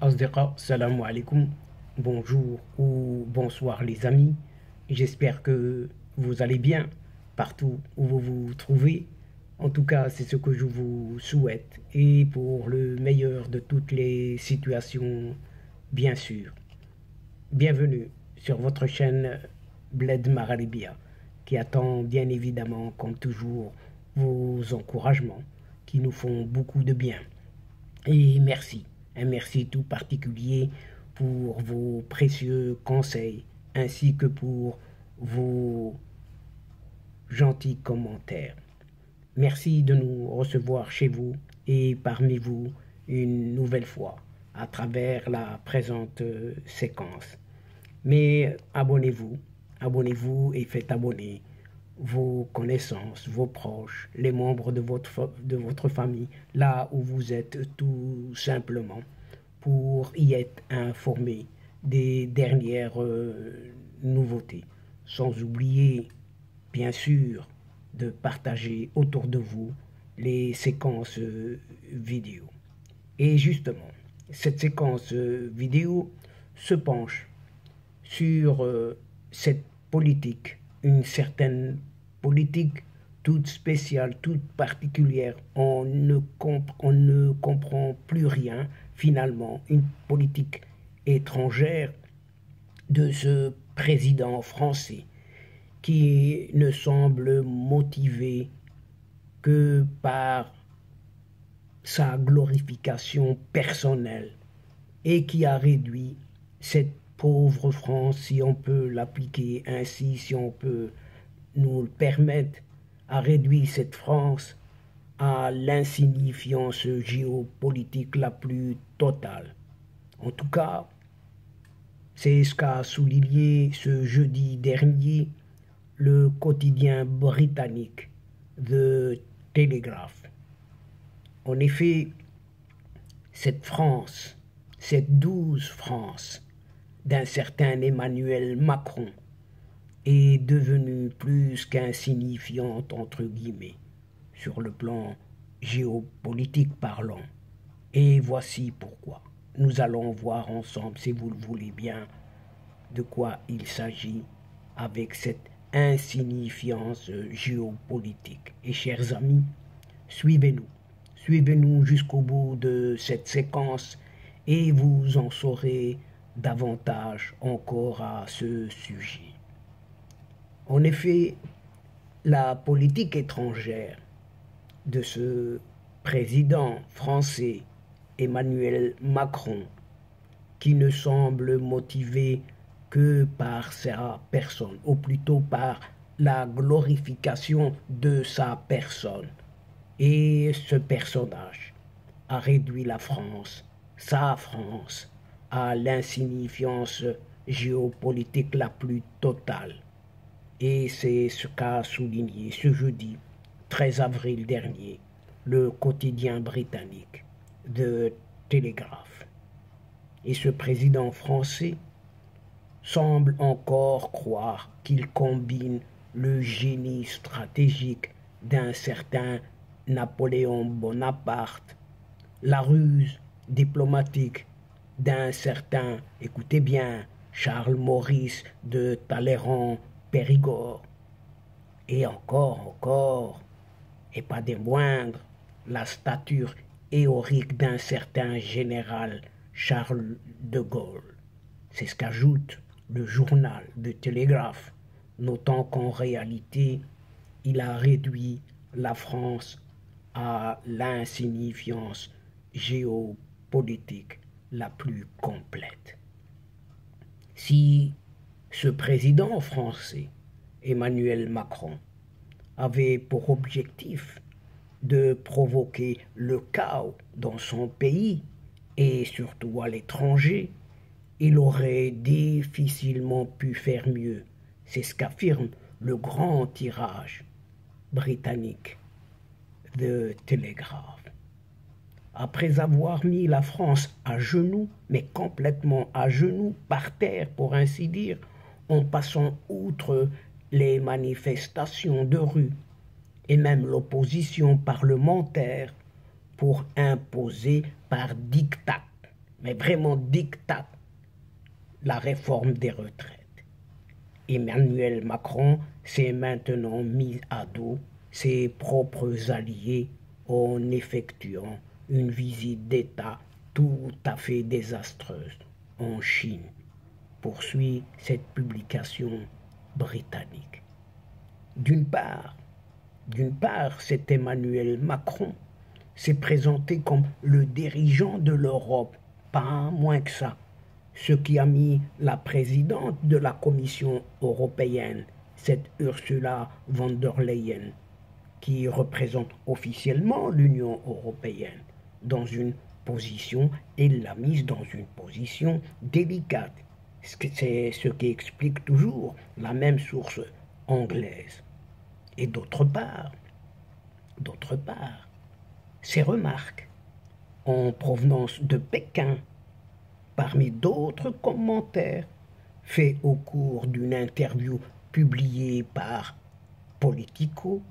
Asdiqa, salam alaikum, bonjour ou bonsoir les amis. J'espère que vous allez bien partout où vous vous trouvez. En tout cas, c'est ce que je vous souhaite et pour le meilleur de toutes les situations, bien sûr. Bienvenue sur votre chaîne Bled Maralibia qui attend bien évidemment, comme toujours, vos encouragements qui nous font beaucoup de bien. Et merci, un merci tout particulier pour vos précieux conseils ainsi que pour vos gentils commentaires. Merci de nous recevoir chez vous et parmi vous une nouvelle fois à travers la présente séquence. Mais abonnez-vous, abonnez-vous et faites abonner vos connaissances, vos proches, les membres de votre famille, là où vous êtes tout simplement, pour y être informés des dernières nouveautés. Sans oublier, bien sûr, de partager autour de vous les séquences vidéo. Et justement, cette séquence vidéo se penche sur cette politique, une certaine politique toute spéciale, toute particulière. On ne comprend plus rien finalement, une politique étrangère de ce président français qui ne semble motivé que par sa glorification personnelle et qui a réduit cette pauvre France, si on peut l'appliquer ainsi, si on peut nous le permettre, a réduit cette France à l'insignifiance géopolitique la plus totale. En tout cas, c'est ce qu'a souligné ce jeudi dernier le quotidien britannique The Telegraph. En effet, cette France, cette douce France d'un certain Emmanuel Macron est devenue plus qu'insignifiante entre guillemets sur le plan géopolitique parlant. Et voici pourquoi. Nous allons voir ensemble, si vous le voulez bien, de quoi il s'agit avec cette insignifiance géopolitique. Et chers amis, suivez-nous. Suivez-nous jusqu'au bout de cette séquence et vous en saurez davantage encore à ce sujet. En effet, la politique étrangère de ce président français Emmanuel Macron, qui ne semble motivé que par sa personne, ou plutôt par la glorification de sa personne. Et ce personnage a réduit la France, sa France, à l'insignifiance géopolitique la plus totale. Et c'est ce qu'a souligné ce jeudi 13 avril dernier le quotidien britannique The Telegraph. Et ce président français semble encore croire qu'il combine le génie stratégique d'un certain Napoléon Bonaparte, la ruse diplomatique d'un certain, écoutez bien, Charles Maurice de Talleyrand-Périgord, et encore, et pas des moindres, la stature héroïque d'un certain général Charles de Gaulle. C'est ce qu'ajoute le journal de Télégraphe, notant qu'en réalité, il a réduit la France à l'insignifiance géopolitique la plus complète. Si ce président français, Emmanuel Macron, avait pour objectif de provoquer le chaos dans son pays et surtout à l'étranger, il aurait difficilement pu faire mieux. C'est ce qu'affirme le grand tirage britannique The Telegraph. Après avoir mis la France à genoux, mais complètement à genoux, par terre pour ainsi dire, en passant outre les manifestations de rue et même l'opposition parlementaire pour imposer par diktat mais vraiment dictate la réforme des retraites. Emmanuel Macron s'est maintenant mis à dos ses propres alliés en effectuant une visite d'État tout à fait désastreuse en Chine, poursuit cette publication britannique. D'une part, cet Emmanuel Macron s'est présenté comme le dirigeant de l'Europe, pas moins que ça, ce qui a mis la présidente de la Commission européenne, cette Ursula von der Leyen, qui représente officiellement l'Union européenne, dans une position, et l'a mise dans une position délicate. C'est ce qui explique toujours la même source anglaise. Et d'autre part, ces remarques en provenance de Pékin, parmi d'autres commentaires faits au cours d'une interview publiée par Politico,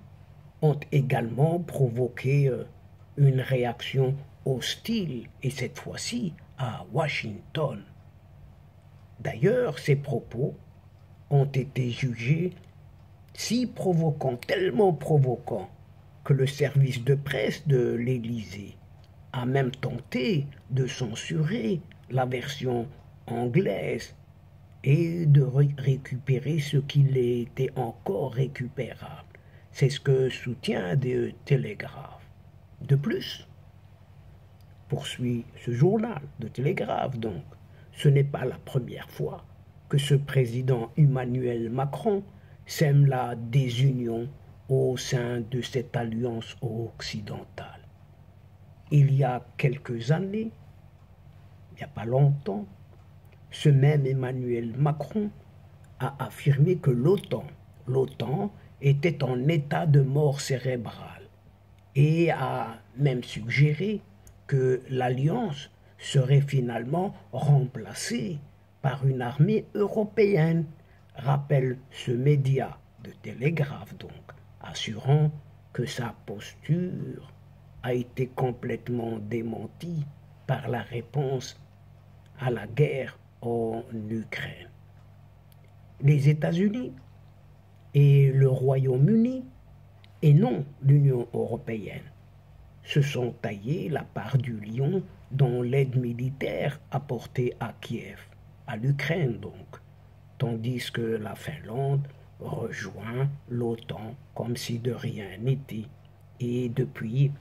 ont également provoqué une réaction hostile, et cette fois-ci à Washington. D'ailleurs, ces propos ont été jugés si provoquants, tellement provoquants, que le service de presse de l'Élysée a même tenté de censurer la version anglaise et de récupérer ce qu'il était encore récupérable. C'est ce que soutient The Telegraph. De plus, poursuit ce journal, The Telegraph donc, ce n'est pas la première fois que ce président Emmanuel Macron sème la désunion au sein de cette alliance occidentale. Il y a quelques années, il n'y a pas longtemps, ce même Emmanuel Macron a affirmé que l'OTAN était en état de mort cérébrale et a même suggéré que l'alliance serait finalement remplacée par une armée européenne, rappelle ce média de Télégraphe donc, assurant que sa posture a été complètement démentie par la réponse à la guerre en Ukraine. Les États-Unis et le Royaume-Uni, et non l'Union européenne, se sont taillés la part du lion dans l'aide militaire apportée à Kiev, à l'Ukraine donc, tandis que la Finlande rejoint l'OTAN comme si de rien n'était, et depuis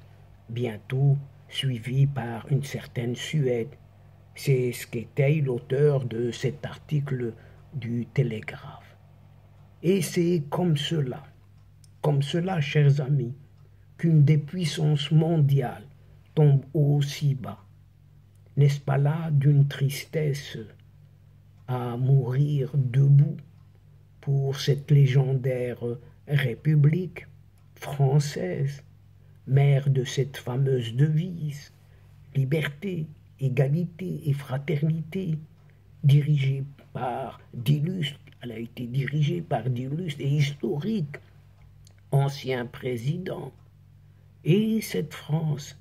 bientôt suivi par une certaine Suède. C'est ce qu'étaye l'auteur de cet article du Télégraphe. Et c'est comme cela, chers amis, qu'une des puissances mondiales tombe aussi bas. N'est-ce pas là d'une tristesse à mourir debout pour cette légendaire République française, mère de cette fameuse devise « Liberté, égalité et fraternité », dirigée par d'illustres, elle a été dirigée par d'illustres et historiques anciens présidents. Et cette France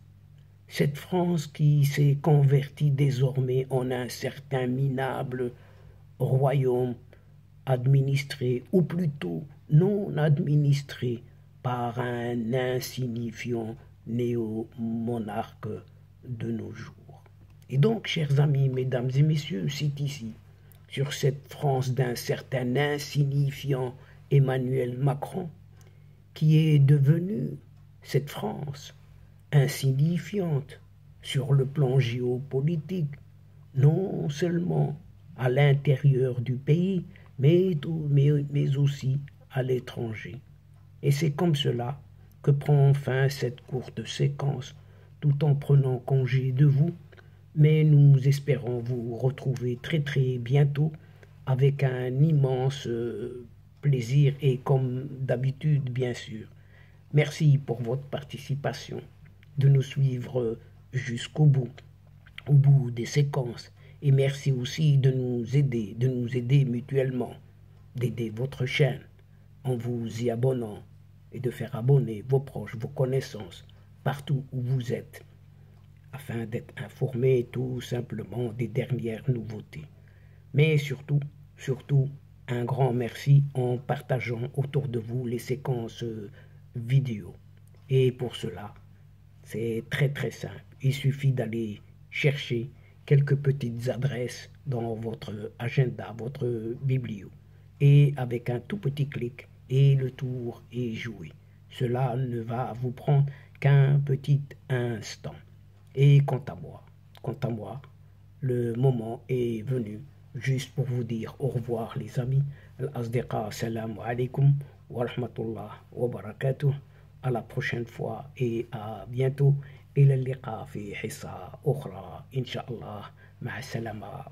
qui s'est convertie désormais en un certain minable royaume administré, ou plutôt non administré, par un insignifiant néo-monarque de nos jours. Et donc, chers amis, mesdames et messieurs, c'est ici, sur cette France d'un certain insignifiant Emmanuel Macron, qui est devenue cette France insignifiante sur le plan géopolitique, non seulement à l'intérieur du pays, mais aussi à l'étranger. Et c'est comme cela que prend fin cette courte séquence, tout en prenant congé de vous, mais nous espérons vous retrouver très très bientôt avec un immense plaisir et comme d'habitude bien sûr. Merci pour votre participation, de nous suivre jusqu'au bout, au bout des séquences, et merci aussi de nous aider mutuellement, d'aider votre chaîne en vous y abonnant et de faire abonner vos proches, vos connaissances, partout où vous êtes. afin d'être informé tout simplement des dernières nouveautés. Mais surtout, surtout, un grand merci en partageant autour de vous les séquences vidéo. Et pour cela, c'est très très simple. Il suffit d'aller chercher quelques petites adresses dans votre agenda, votre biblio. Et avec un tout petit clic, et le tour est joué. Cela ne va vous prendre qu'un petit instant. Et quant à moi, le moment est venu juste pour vous dire au revoir les amis. Al-Asdiqa, salam alaikum wa rahmatullah wa barakatuh. À la prochaine fois et à bientôt. إلى اللقاء في حصة أخرى إن شاء الله مع السلامة.